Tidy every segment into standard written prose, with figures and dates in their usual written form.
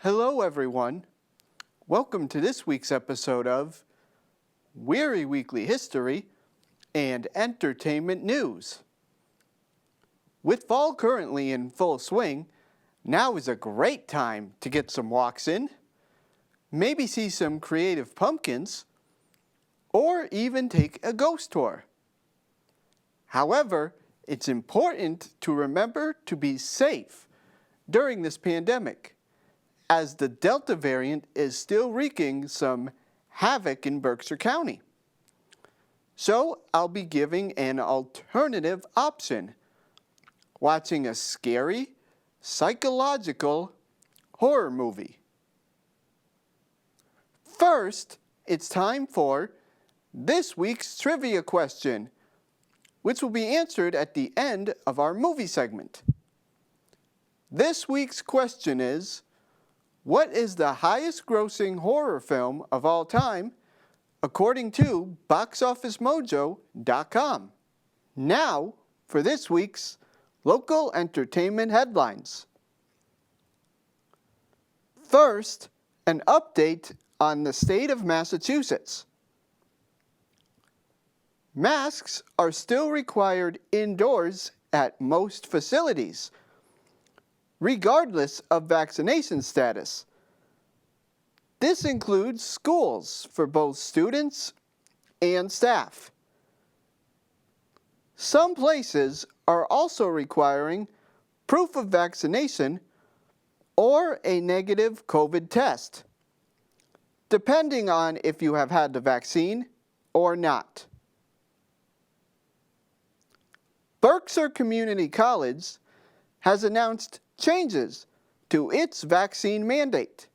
Hello everyone. Welcome to this week's episode of Wehry Weekly History and Entertainment News. With fall currently in full swing, now is a great time to get some walks in, maybe see some creative pumpkins, or even take a ghost tour. However, it's important to remember to be safe during this pandemic, as the Delta variant is still wreaking some havoc in Berkshire County. So I'll be giving an alternative option, watching a scary, psychological horror movie. First, it's time for this week's trivia question, which will be answered at the end of our movie segment. This week's question is, what is the highest grossing horror film of all time, according to BoxOfficeMojo.com? Now, for this week's local entertainment headlines. First, an update on the state of Massachusetts. Masks are still required indoors at most facilities, regardless of vaccination status. This includes schools for both students and staff. Some places are also requiring proof of vaccination or a negative COVID test, depending on if you have had the vaccine or not. Berkshire Community College has announced changes to its vaccine mandate.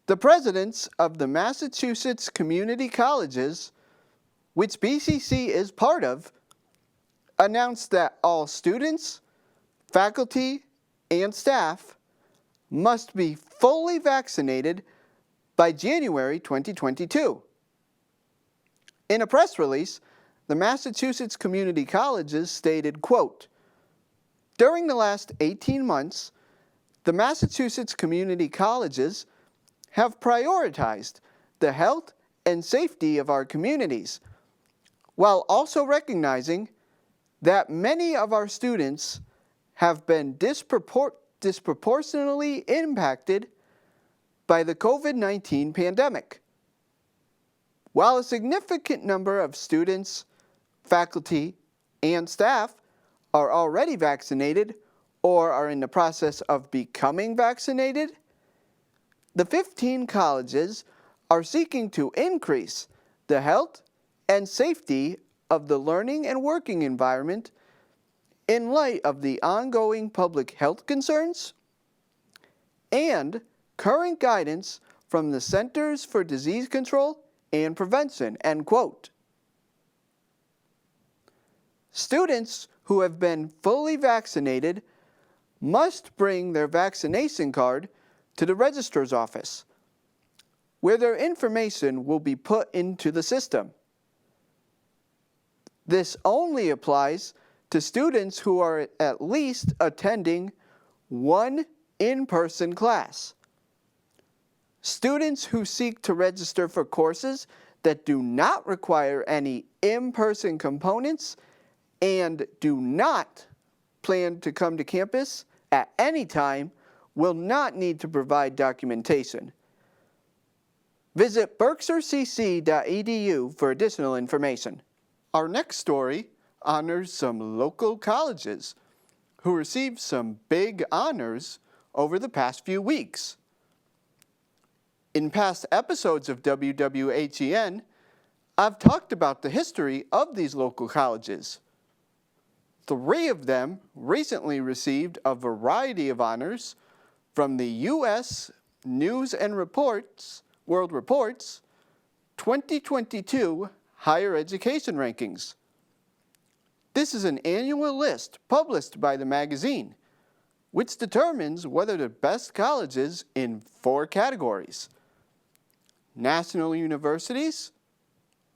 The presidents of the Massachusetts Community Colleges, which BCC is part of, announced that all students, faculty, and staff must be fully vaccinated by January 2022. In a press release, the Massachusetts Community Colleges stated, quote, "During the last 18 months, the Massachusetts Community Colleges have prioritized the health and safety of our communities, while also recognizing that many of our students have been disproportionately impacted by the COVID-19 pandemic. While a significant number of students, faculty, and staff are already vaccinated or are in the process of becoming vaccinated, the 15 colleges are seeking to increase the health and safety of the learning and working environment in light of the ongoing public health concerns and current guidance from the Centers for Disease Control and Prevention," end quote. Students who have been fully vaccinated must bring their vaccination card to the registrar's office, where their information will be put into the system. This only applies to students who are at least attending one in-person class. Students who seek to register for courses that do not require any in-person components and do not plan to come to campus at any time will not need to provide documentation. Visit berkshirecc.edu for additional information. Our next story honors some local colleges who received some big honors over the past few weeks. In past episodes of WWHEN, I've talked about the history of these local colleges. 3 of them recently received a variety of honors from the U.S. News and World Report's 2022 Higher Education Rankings. This is an annual list published by the magazine, which determines whether the best colleges in 4 categories: national universities,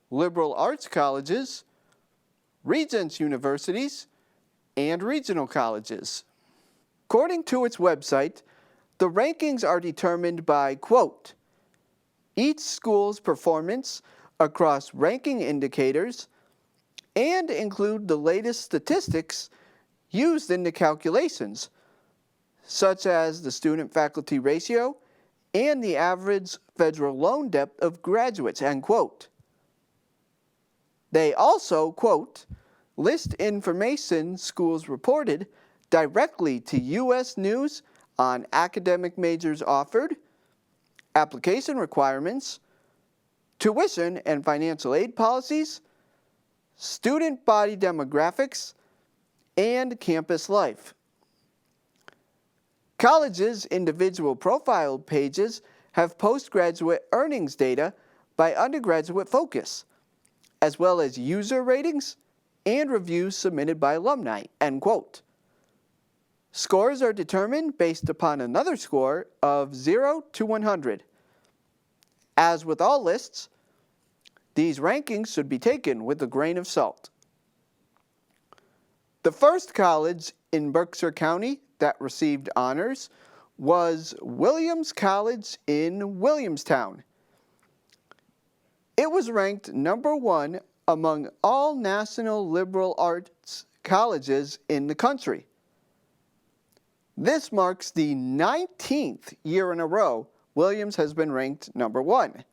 liberal arts colleges, Regents universities, and regional colleges. According to its website, The rankings are determined by, quote, each school's performance across ranking indicators and include the latest statistics used in the calculations, such as the student-faculty ratio and the average federal loan depth of graduates, end quote. They also, quote, list information schools reported directly to U.S. News on academic majors offered, application requirements, tuition and financial aid policies, student body demographics, and campus life. Colleges' individual profile pages have postgraduate earnings data by undergraduate focus, as well as user ratings and reviews submitted by alumni, end quote. Scores are determined based upon another score of 0 to 100. As with all lists, these rankings should be taken with a grain of salt. The first college in Berkshire County that received honors was Williams College in Williamstown. It was ranked number 1 among all national liberal arts colleges in the country. This marks the 19th year in a row Williams has been ranked number 1.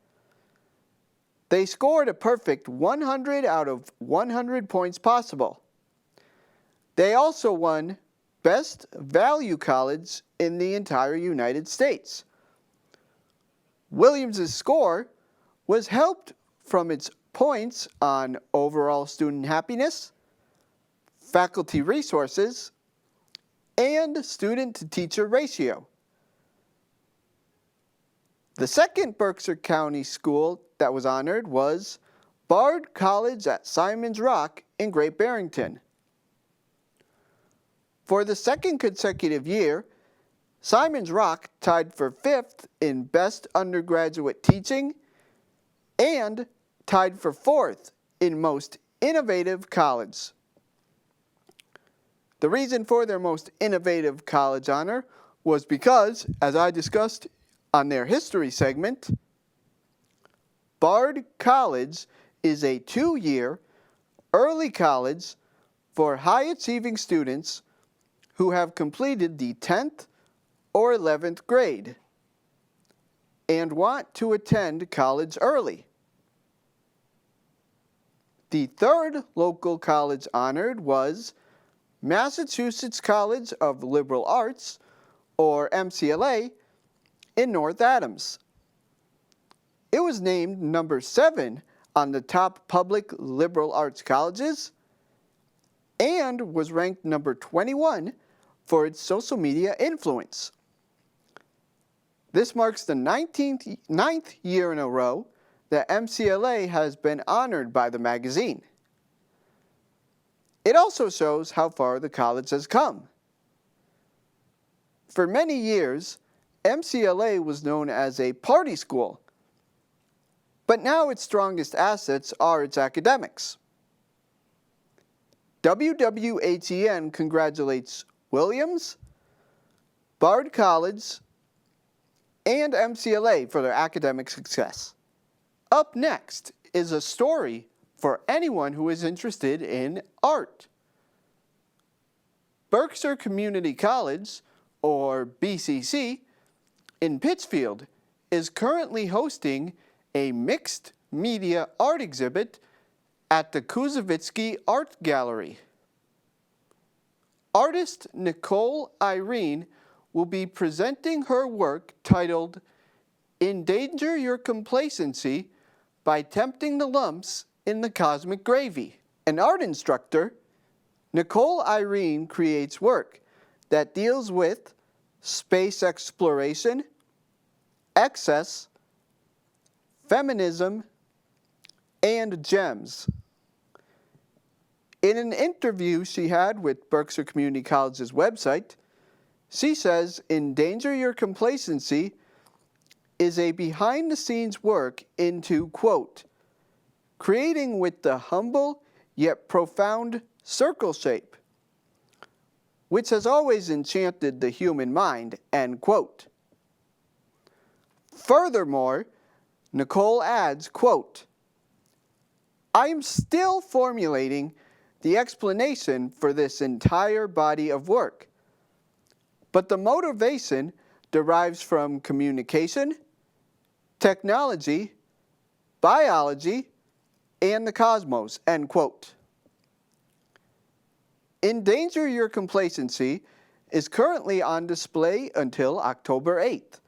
They scored a perfect 100 out of 100 points possible. They also won Best Value College in the entire United States. Williams' score was helped from its points on overall student happiness, faculty resources, and student-to-teacher ratio. The second Berkshire County school that was honored was Bard College at Simon's Rock in Great Barrington. For the second consecutive year, Simon's Rock tied for 5th in Best Undergraduate Teaching and tied for 4th in Most Innovative College. The reason for their Most Innovative College honor was because, as I discussed on their history segment, Bard College is a 2-year early college for high-achieving students who have completed the 10th or 11th grade and want to attend college early. The third local college honored was Massachusetts College of Liberal Arts, or MCLA, in North Adams. It was named number 7 on the top public liberal arts colleges and was ranked number 21 for its social media influence. This marks the 9th year in a row that MCLA has been honored by the magazine. It also shows how far the college has come. For many years, MCLA was known as a party school, but now its strongest assets are its academics. WWHEN congratulates Williams, Bard College, and MCLA for their academic success. Up next is a story for anyone who is interested in art. Berkshire Community College, or BCC, in Pittsfield is currently hosting a mixed media art exhibit at the Kuzovitsky Art Gallery. Artist Nicole Irene will be presenting her work titled "Endanger Your Complacency by Tempting the Lumps in the Cosmic Gravy." An art instructor, Nicole Irene creates work that deals with space exploration, excess, feminism, and gems. In an interview she had with Berkshire Community College's website, she says "Endanger Your Complacency" is a behind-the-scenes work into, quote, creating with the humble yet profound circle shape, which has always enchanted the human mind, end quote. Furthermore, Nicole adds, quote, "I am still formulating the explanation for this entire body of work, but the motivation derives from communication, technology, biology, and the cosmos," end quote. Endanger Your Complacency is currently on display until October 8th.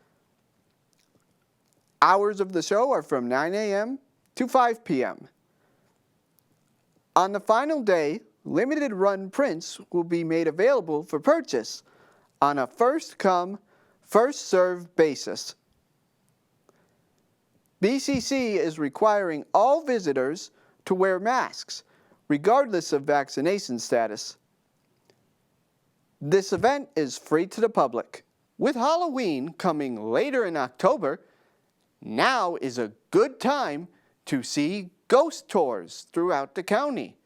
Hours of the show are from 9 a.m. to 5 p.m. On the final day, limited run prints will be made available for purchase on a first-come, first-served basis. BCC is requiring all visitors to wear masks, regardless of vaccination status. This event is free to the public. With Halloween coming later in October, now is a good time to see ghost tours throughout the county.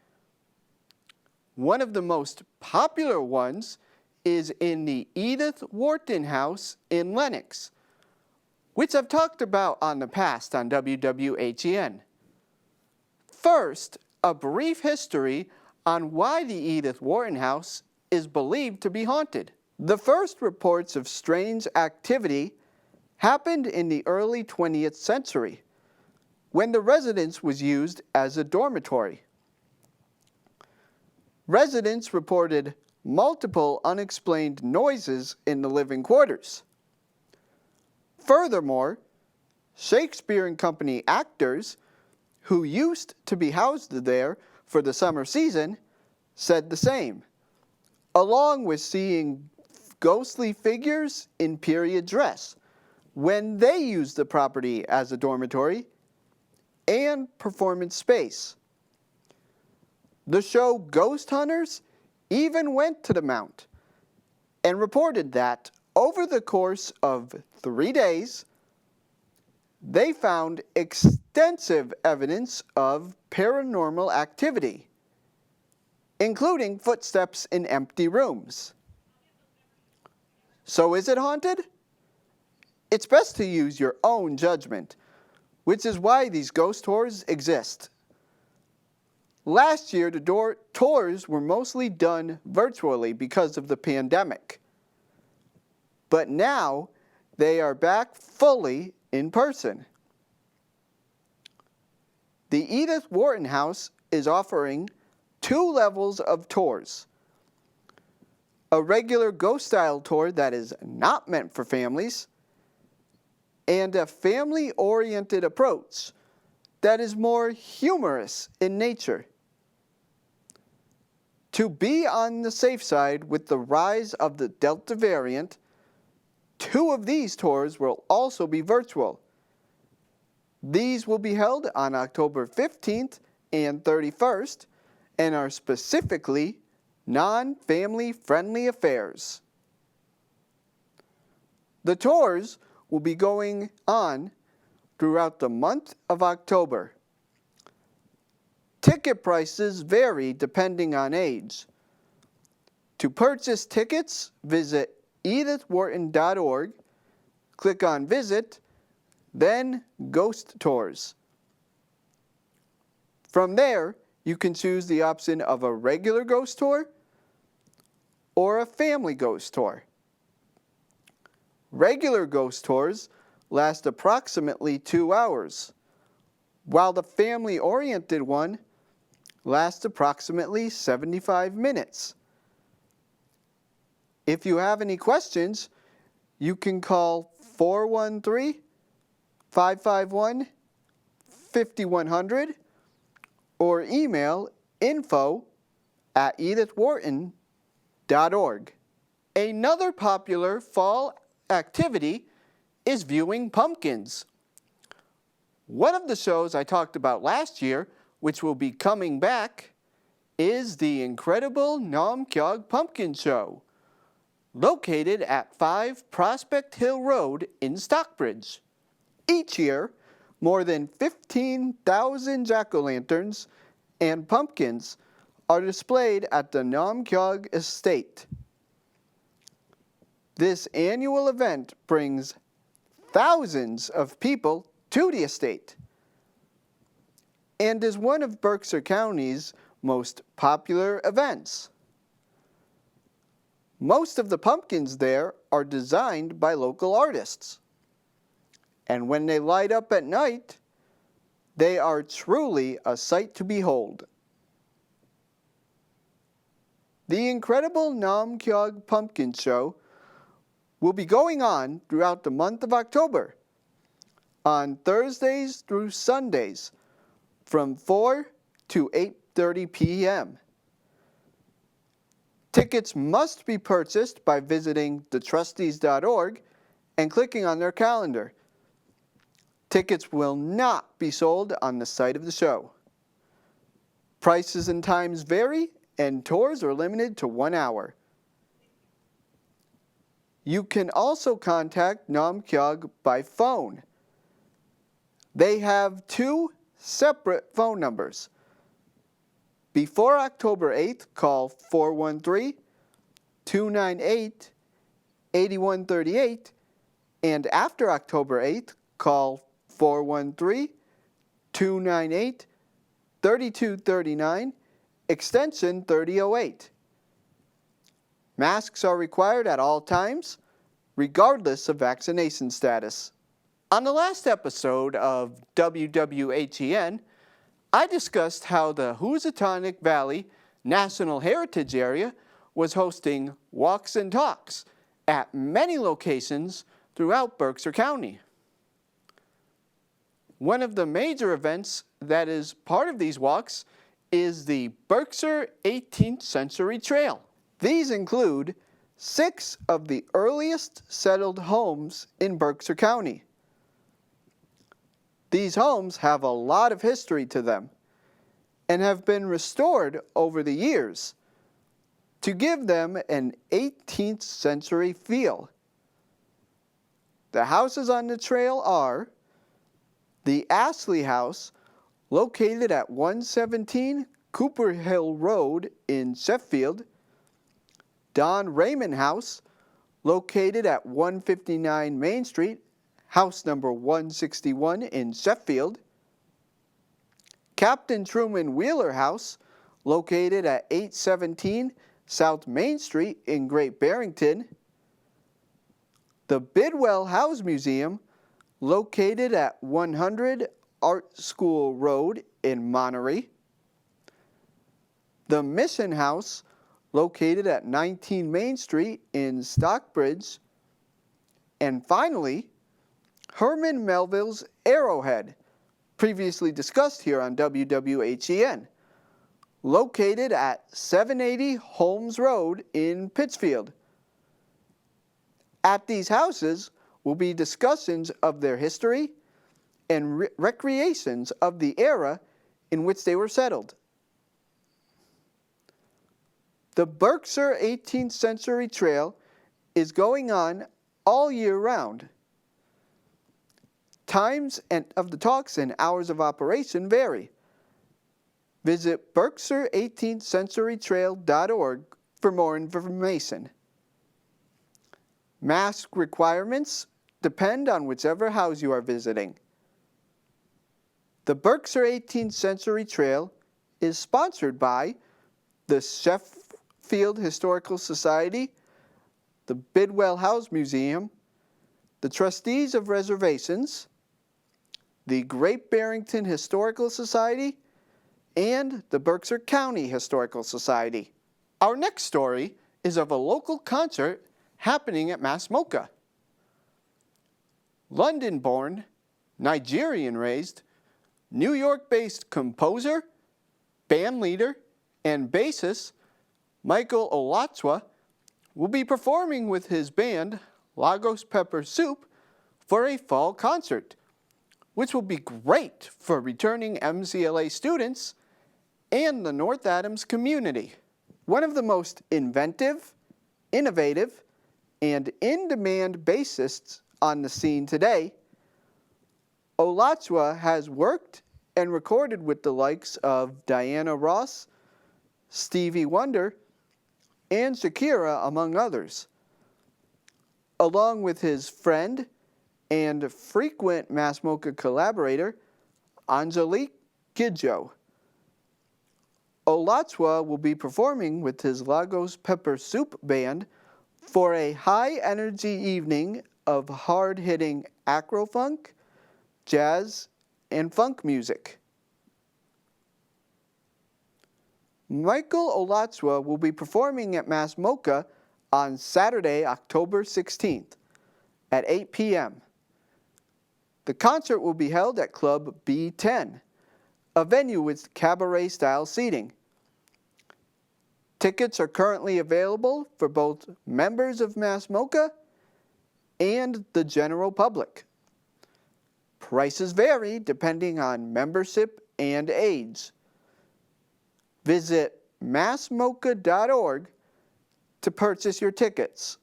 One of the most popular ones is in the Edith Wharton house in Lenox, which I've talked about on the past on WWHEN. First, a brief history on why the Edith Wharton house is believed to be haunted. The first reports of strange activity happened in the early 20th century, when the residence was used as a dormitory. Residents reported multiple unexplained noises in the living quarters. Furthermore, Shakespeare and Company actors who used to be housed there for the summer season said the same, along with seeing ghostly figures in period dress when they used the property as a dormitory and performance space. The show Ghost Hunters even went to the Mount and reported that over the course of 3 days, they found extensive evidence of paranormal activity, including footsteps in empty rooms. So is it haunted? It's best to use your own judgment, which is why these ghost tours exist. Last year, the tours were mostly done virtually because of the pandemic. But now, they are back fully in person. The Edith Wharton House is offering 2 levels of tours. A regular ghost-style tour that is not meant for families, and a family-oriented approach that is more humorous in nature. To be on the safe side with the rise of the Delta variant, 2 of these tours will also be virtual. These will be held on October 15th and 31st and are specifically non-family friendly affairs. The tours will be going on throughout the month of October. Ticket prices vary depending on age. To purchase tickets, visit edithwharton.org, click on Visit, then Ghost Tours. From there, you can choose the option of a regular ghost tour or a family ghost tour. Regular ghost tours last approximately 2 hours, while the family-oriented one lasts approximately 75 minutes. If you have any questions, you can call 413-551-5100 or email info@edithwharton.org. Another popular fall activity is viewing pumpkins. One of the shows I talked about last year, which will be coming back, is the incredible Kyog Pumpkin Show, located at 5 Prospect Hill Road in Stockbridge. Each year, more than 15,000 jack-o'-lanterns and pumpkins are displayed at the Kyog estate. This annual event brings thousands of people to the estate and is one of Berkshire County's most popular events. Most of the pumpkins there are designed by local artists, and when they light up at night, they are truly a sight to behold. The incredible Kyog Pumpkin Show will be going on throughout the month of October on Thursdays through Sundays from 4 to 8:30 p.m. Tickets must be purchased by visiting thetrustees.org and clicking on their calendar. Tickets will not be sold on the site of the show. Prices and times vary, and tours are limited to 1 hour. You can also contact Kyog by phone. They have 2 separate phone numbers. Before October 8th, call 413-298-8138, and after October 8th, call 413-298-3239, extension 3008. Masks are required at all times, regardless of vaccination status. On the last episode of WWHEN, I discussed how the Housatonic Valley National Heritage Area was hosting walks and talks at many locations throughout Berkshire County. One of the major events that is part of these walks is the Berkshire 18th Century Trail. These include 6 of the earliest settled homes in Berkshire County. These homes have a lot of history to them and have been restored over the years to give them an 18th century feel. The houses on the trail are the Ashley House, located at 117 Cooper Hill Road in Sheffield, Don Raymond House, located at 159 Main Street, house number 161 in Sheffield, Captain Truman Wheeler House, located at 817 South Main Street in Great Barrington, the Bidwell House Museum, located at 100 Art School Road in Monterey, the Mission House, located at 19 Main Street in Stockbridge, and finally, Herman Melville's Arrowhead, previously discussed here on WWHEN, located at 780 Holmes Road in Pittsfield. At these houses will be discussions of their history and recreations of the era in which they were settled. The Berkshire 18th Century Trail is going on all year round. Times of the talks and hours of operation vary. Visit Berkshire18thcenturytrail.org for more information. Mask requirements depend on whichever house you are visiting. The Berkshire 18th Century Trail is sponsored by the Sheffield Historical Society, the Bidwell House Museum, the Trustees of Reservations, the Great Barrington Historical Society, and the Berkshire County Historical Society. Our next story is of a local concert happening at Masmoka. London-born, Nigerian-raised, New York-based composer, band leader, and bassist Michael Olatzwa will be performing with his band Lagos Pepper Soup for a fall concert, which will be great for returning MCLA students and the North Adams community. One of the most inventive, innovative, and in-demand bassists on the scene today, Olatzwa has worked and recorded with the likes of Diana Ross, Stevie Wonder, and Shakira, among others. Along with his friend and frequent Mass Mocha collaborator, Angelique Kidjo. Olatzwa will be performing with his Lagos Pepper Soup Band for a high-energy evening of hard-hitting Afrofunk, jazz, and funk music. Michael Olatzwa will be performing at Mass Mocha on Saturday, October 16th at 8 p.m. The concert will be held at Club B10, a venue with cabaret-style seating. Tickets are currently available for both members of Mass Mocha and the general public. Prices vary depending on membership and age. Visit massmocha.org to purchase your tickets.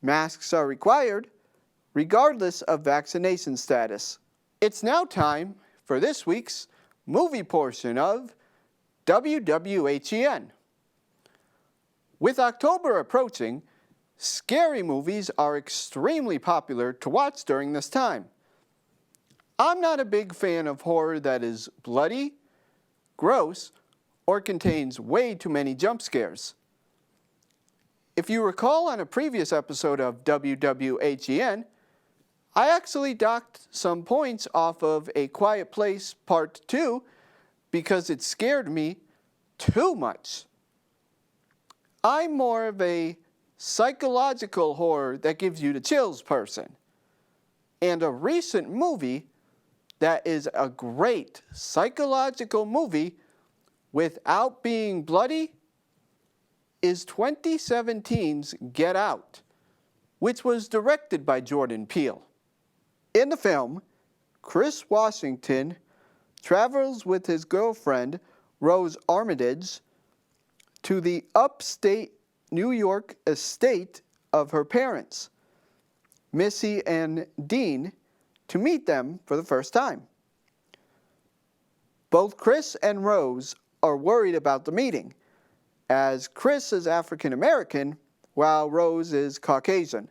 Masks are required regardless of vaccination status. It's now time for this week's movie portion of WWHEN. With October approaching, scary movies are extremely popular to watch during this time. I'm not a big fan of horror that is bloody, gross, or contains way too many jump scares. If you recall on a previous episode of WWHEN, I actually docked some points off of A Quiet Place Part 2 because it scared me too much. I'm more of a psychological horror that gives you the chills person. And a recent movie that is a great psychological movie without being bloody is 2017's Get Out, which was directed by Jordan Peele. In the film, Chris Washington travels with his girlfriend, Rose Armitage, to the upstate New York estate of her parents, Missy and Dean, to meet them for the first time. Both Chris and Rose are worried about the meeting, as Chris is African American while Rose is Caucasian.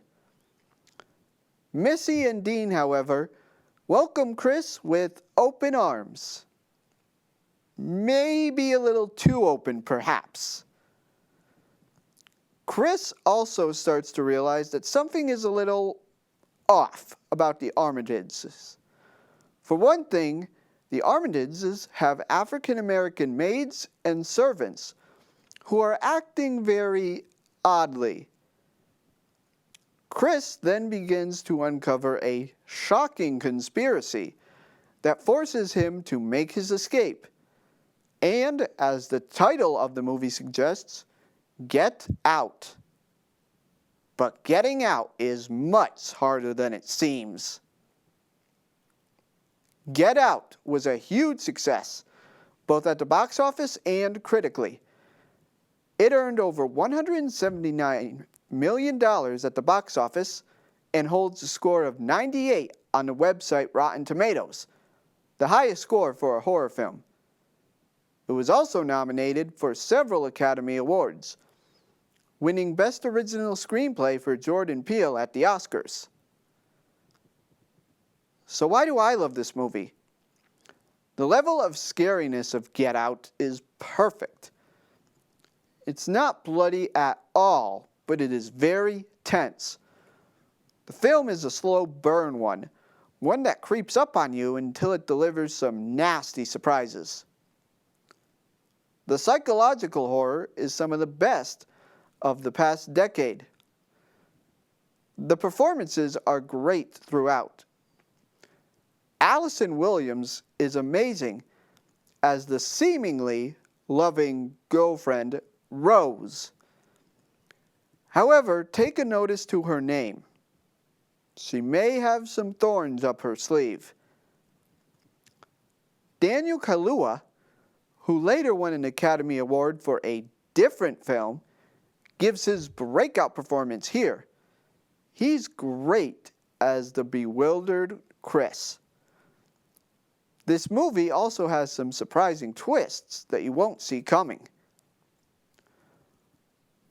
Missy and Dean, however, welcome Chris with open arms. Maybe a little too open, perhaps. Chris also starts to realize that something is a little off about the Armitages. For one thing, the Armitages have African American maids and servants who are acting very oddly. Chris then begins to uncover a shocking conspiracy that forces him to make his escape. And, as the title of the movie suggests, get out. But getting out is much harder than it seems. Get Out was a huge success, both at the box office and critically. It earned over $179 million at the box office and holds a score of 98 on the website Rotten Tomatoes, the highest score for a horror film. It was also nominated for several Academy Awards, winning Best Original Screenplay for Jordan Peele at the Oscars. So why do I love this movie? The level of scariness of Get Out is perfect. It's not bloody at all, but it is very tense. The film is a slow burn one that creeps up on you until it delivers some nasty surprises. The psychological horror is some of the best of the past decade. The performances are great throughout. Allison Williams is amazing as the seemingly loving girlfriend, Rose. However, take a notice to her name. She may have some thorns up her sleeve. Daniel Kaluuya, who later won an Academy Award for a different film, gives his breakout performance here. He's great as the bewildered Chris. This movie also has some surprising twists that you won't see coming.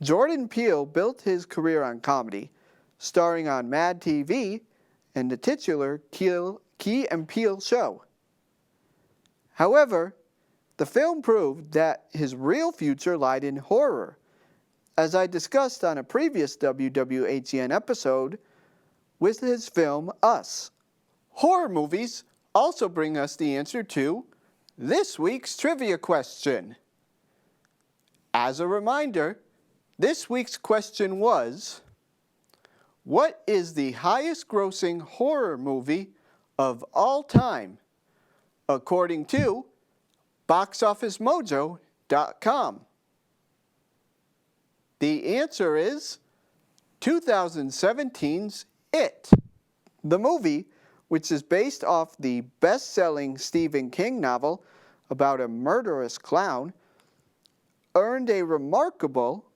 Jordan Peele built his career on comedy, starring on Mad TV and the titular Key and Peele show. However, the film proved that his real future lied in horror, as I discussed on a previous WWHEN episode with his film Us. Horror movies also bring us the answer to this week's trivia question. As a reminder, this week's question was, what is the highest grossing horror movie of all time, according to boxofficemojo.com? The answer is 2017's It. The movie, which is based off the best-selling Stephen King novel about a murderous clown, earned a remarkable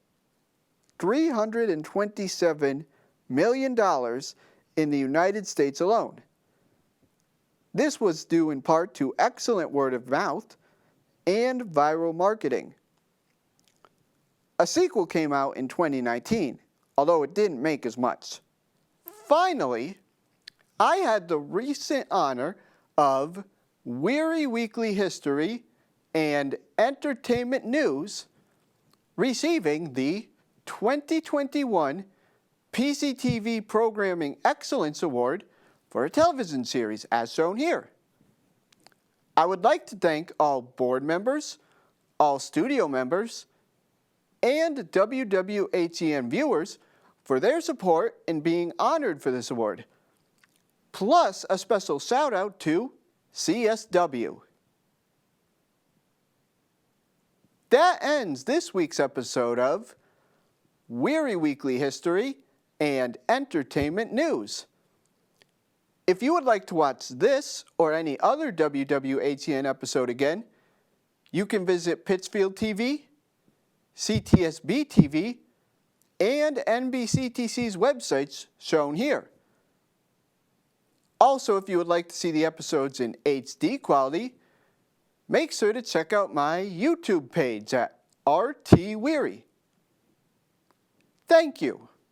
$327 million in the United States alone. This was due in part to excellent word of mouth and viral marketing. A sequel came out in 2019, although it didn't make as much. Finally, I had the recent honor of Wehry Weekly History and Entertainment News receiving the 2021 Pctv Programming Excellence Award for a television series, as shown here. I would like to thank all board members, all studio members, and WWHEN viewers for their support in being honored for this award, plus a special shout out to CSW. That ends this week's episode of Wehry Weekly History and Entertainment News. If you would like to watch this or any other WWHEN episode again, you can visit Pctv, CTSB TV, and NBCTC's websites shown here. Also, if you would like to see the episodes in HD quality, make sure to check out my YouTube page at RT Wehry. Thank you.